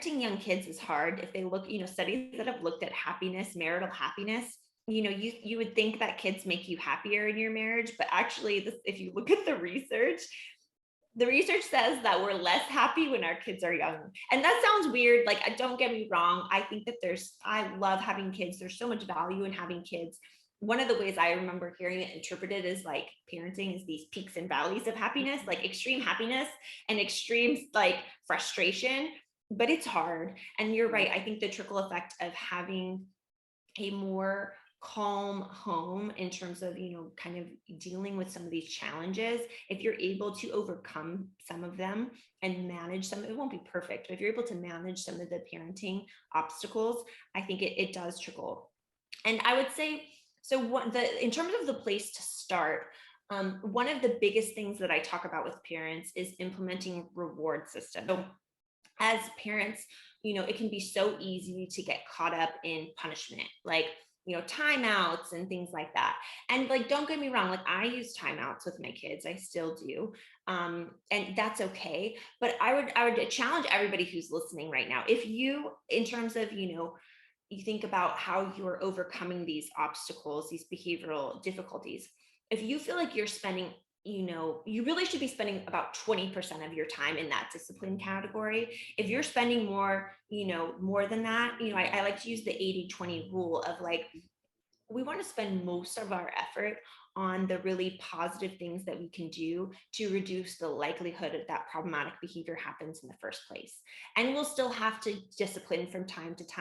parenting young kids is hard. If they look, studies that have looked at happiness, marital happiness, you would think that kids make you happier in your marriage, but actually, if you look at the research says that we're less happy when our kids are young. And that sounds weird. Like, don't get me wrong. I think that I love having kids. There's so much value in having kids. One of the ways I remember hearing it interpreted is like parenting is these peaks and valleys of happiness, like extreme happiness and extreme like frustration, but it's hard. And you're right. I think the trickle effect of having a more calm home in terms of kind of dealing with some of these challenges, if you're able to overcome some of them and manage some, it won't be perfect, but if you're able to manage some of the parenting obstacles, I think it does trickle. And I would say, so in terms of the place to start, one of the biggest things that I talk about with parents is implementing reward system. So as parents, it can be so easy to get caught up in punishment, like, timeouts and things like that. And like, don't get me wrong, like I use timeouts with my kids. I still do. And that's okay. But I would challenge everybody who's listening right now. If you, in terms of, you think about how you're overcoming these obstacles, these behavioral difficulties, if you feel like you're spending, you really should be spending about 20% of your time in that discipline category. If you're spending more, more than that, I like to use the 80-20 rule of like, we want to spend most of our effort on the really positive things that we can do to reduce the likelihood of that problematic behavior happens in the first place. And we'll still have to discipline from time to time.